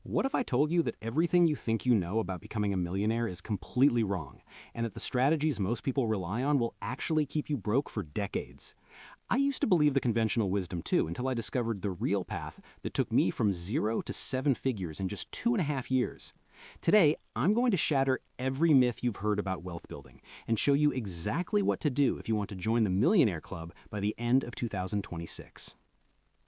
What if I told you that everything you think you know about becoming a millionaire is completely wrong, and that the strategies most people rely on will actually keep you broke for decades? I used to believe the conventional wisdom too until I discovered the real path that took me from 0 to 7 figures in just 2.5 years. Today, I'm going to shatter every myth you've heard about wealth building and show you exactly what to do if you want to join the Millionaire Club by the end of 2026.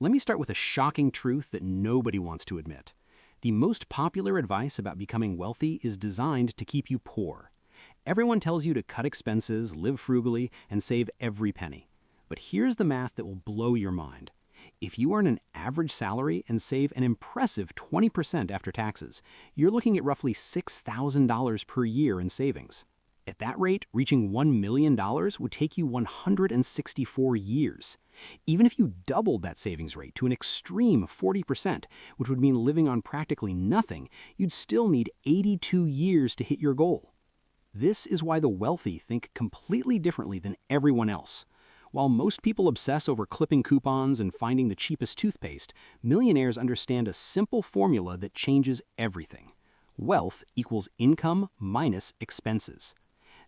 Let me start with a shocking truth that nobody wants to admit. The most popular advice about becoming wealthy is designed to keep you poor. Everyone tells you to cut expenses, live frugally, and save every penny. But here's the math that will blow your mind. If you earn an average salary and save an impressive 20% after taxes, you're looking at roughly $6,000 per year in savings. At that rate, reaching $1 million would take you 164 years. Even if you doubled that savings rate to an extreme 40%, which would mean living on practically nothing, you'd still need 82 years to hit your goal. This is why the wealthy think completely differently than everyone else. While most people obsess over clipping coupons and finding the cheapest toothpaste, millionaires understand a simple formula that changes everything. Wealth equals income minus expenses.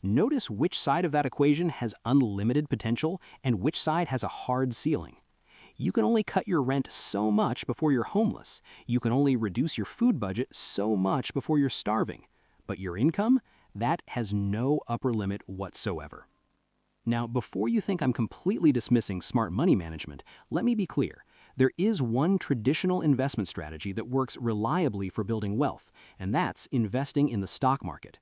Notice which side of that equation has unlimited potential and which side has a hard ceiling. You can only cut your rent so much before you're homeless. You can only reduce your food budget so much before you're starving. But your income, that has no upper limit whatsoever. Now, before you think I'm completely dismissing smart money management, let me be clear. There is one traditional investment strategy that works reliably for building wealth, and that's investing in the stock market.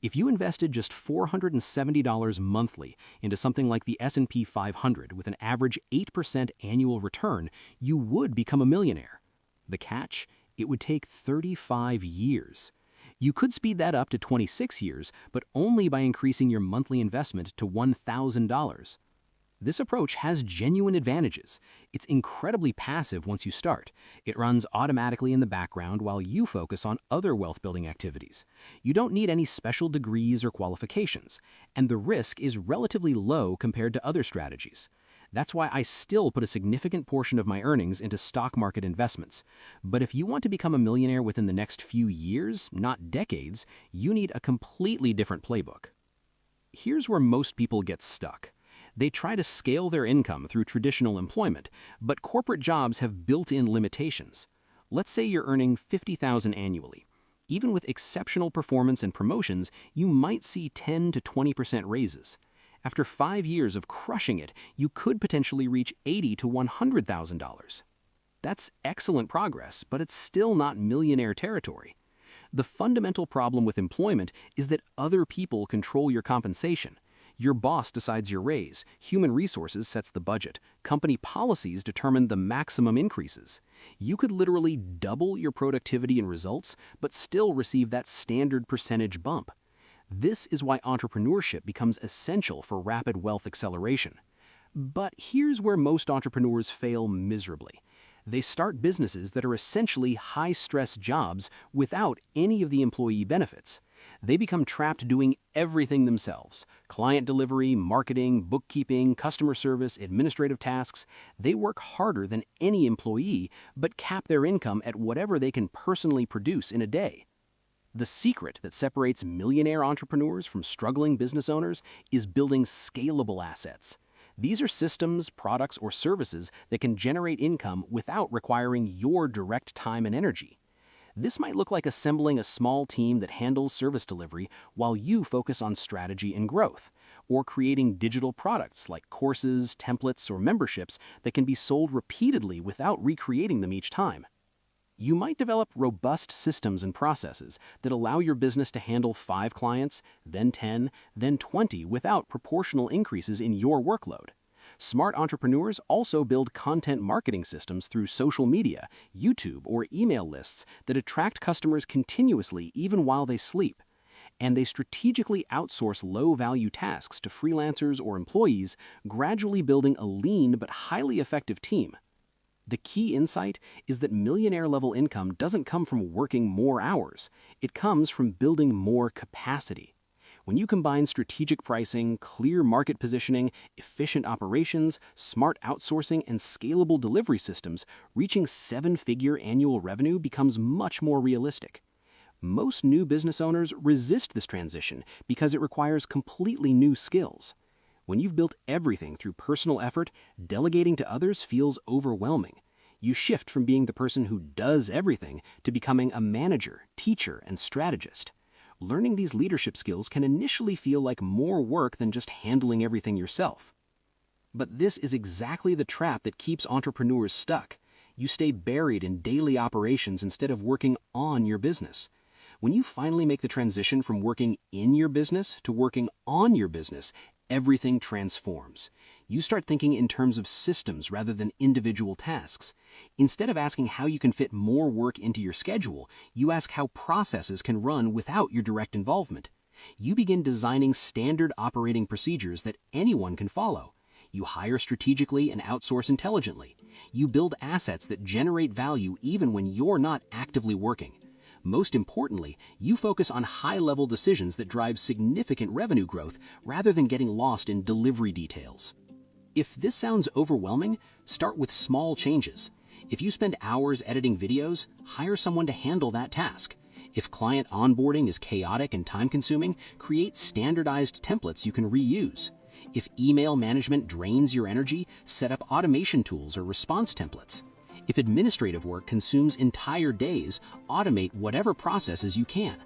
If you invested just $470 monthly into something like the S&P 500 with an average 8% annual return, you would become a millionaire. The catch? It would take 35 years. You could speed that up to 26 years, but only by increasing your monthly investment to $1,000. This approach has genuine advantages. It's incredibly passive once you start. It runs automatically in the background while you focus on other wealth-building activities. You don't need any special degrees or qualifications, and the risk is relatively low compared to other strategies. That's why I still put a significant portion of my earnings into stock market investments. But if you want to become a millionaire within the next few years, not decades, you need a completely different playbook. Here's where most people get stuck. They try to scale their income through traditional employment, but corporate jobs have built-in limitations. Let's say you're earning $50,000 annually. Even with exceptional performance and promotions, you might see 10 to 20% raises. After 5 years of crushing it, you could potentially reach $80,000 to $100,000. That's excellent progress, but it's still not millionaire territory. The fundamental problem with employment is that other people control your compensation. Your boss decides your raise, human resources sets the budget, company policies determine the maximum increases. You could literally double your productivity and results, but still receive that standard percentage bump. This is why entrepreneurship becomes essential for rapid wealth acceleration. But here's where most entrepreneurs fail miserably. They start businesses that are essentially high-stress jobs without any of the employee benefits. They become trapped doing everything themselves: client delivery, marketing, bookkeeping, customer service, administrative tasks. They work harder than any employee, but cap their income at whatever they can personally produce in a day. The secret that separates millionaire entrepreneurs from struggling business owners is building scalable assets. These are systems, products, or services that can generate income without requiring your direct time and energy. This might look like assembling a small team that handles service delivery while you focus on strategy and growth, or creating digital products like courses, templates, or memberships that can be sold repeatedly without recreating them each time. You might develop robust systems and processes that allow your business to handle 5 clients, then 10, then 20 without proportional increases in your workload. Smart entrepreneurs also build content marketing systems through social media, YouTube, or email lists that attract customers continuously even while they sleep. And they strategically outsource low-value tasks to freelancers or employees, gradually building a lean but highly effective team. The key insight is that millionaire-level income doesn't come from working more hours. It comes from building more capacity. When you combine strategic pricing, clear market positioning, efficient operations, smart outsourcing, and scalable delivery systems, reaching seven-figure annual revenue becomes much more realistic. Most new business owners resist this transition because it requires completely new skills. When you've built everything through personal effort, delegating to others feels overwhelming. You shift from being the person who does everything to becoming a manager, teacher, and strategist. Learning these leadership skills can initially feel like more work than just handling everything yourself. But this is exactly the trap that keeps entrepreneurs stuck. You stay buried in daily operations instead of working on your business. When you finally make the transition from working in your business to working on your business, everything transforms. You start thinking in terms of systems rather than individual tasks. Instead of asking how you can fit more work into your schedule, you ask how processes can run without your direct involvement. You begin designing standard operating procedures that anyone can follow. You hire strategically and outsource intelligently. You build assets that generate value even when you're not actively working. Most importantly, you focus on high-level decisions that drive significant revenue growth rather than getting lost in delivery details. If this sounds overwhelming, start with small changes. If you spend hours editing videos, hire someone to handle that task. If client onboarding is chaotic and time-consuming, create standardized templates you can reuse. If email management drains your energy, set up automation tools or response templates. If administrative work consumes entire days, automate whatever processes you can.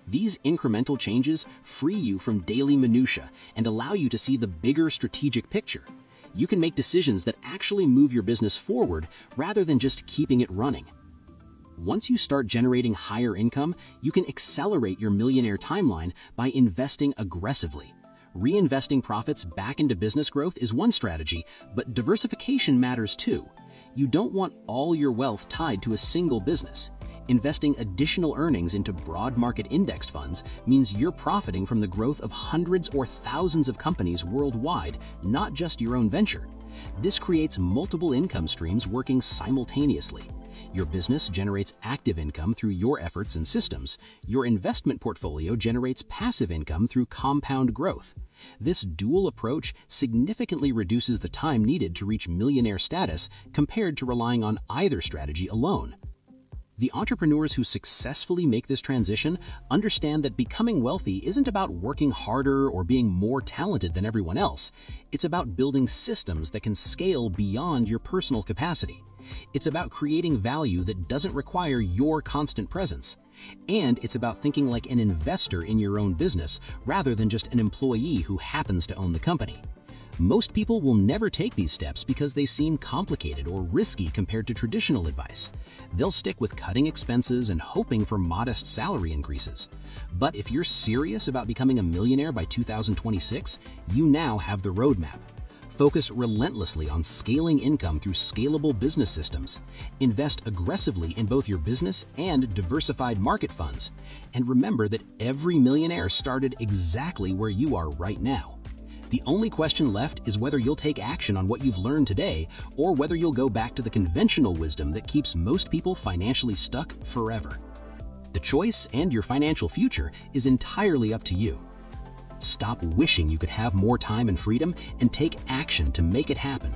These incremental changes free you from daily minutia and allow you to see the bigger strategic picture. You can make decisions that actually move your business forward rather than just keeping it running. Once you start generating higher income, you can accelerate your millionaire timeline by investing aggressively. Reinvesting profits back into business growth is one strategy, but diversification matters too. You don't want all your wealth tied to a single business. Investing additional earnings into broad market indexed funds means you're profiting from the growth of hundreds or thousands of companies worldwide, not just your own venture. This creates multiple income streams working simultaneously. Your business generates active income through your efforts and systems. Your investment portfolio generates passive income through compound growth. This dual approach significantly reduces the time needed to reach millionaire status compared to relying on either strategy alone. The entrepreneurs who successfully make this transition understand that becoming wealthy isn't about working harder or being more talented than everyone else. It's about building systems that can scale beyond your personal capacity. It's about creating value that doesn't require your constant presence. And it's about thinking like an investor in your own business rather than just an employee who happens to own the company. Most people will never take these steps because they seem complicated or risky compared to traditional advice. They'll stick with cutting expenses and hoping for modest salary increases. But if you're serious about becoming a millionaire by 2026, you now have the roadmap. Focus relentlessly on scaling income through scalable business systems. Invest aggressively in both your business and diversified market funds. And remember that every millionaire started exactly where you are right now. The only question left is whether you'll take action on what you've learned today or whether you'll go back to the conventional wisdom that keeps most people financially stuck forever. The choice and your financial future is entirely up to you. Stop wishing you could have more time and freedom and take action to make it happen.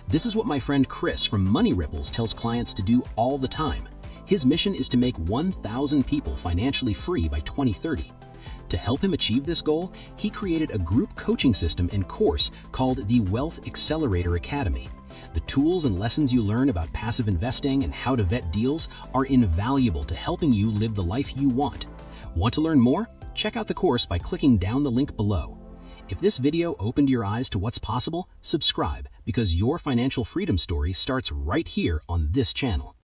This is what my friend Chris from Money Ripples tells clients to do all the time. His mission is to make 1,000 people financially free by 2030. To help him achieve this goal, he created a group coaching system and course called the Wealth Accelerator Academy. The tools and lessons you learn about passive investing and how to vet deals are invaluable to helping you live the life you want. Want to learn more? Check out the course by clicking down the link below. If this video opened your eyes to what's possible, subscribe because your financial freedom story starts right here on this channel.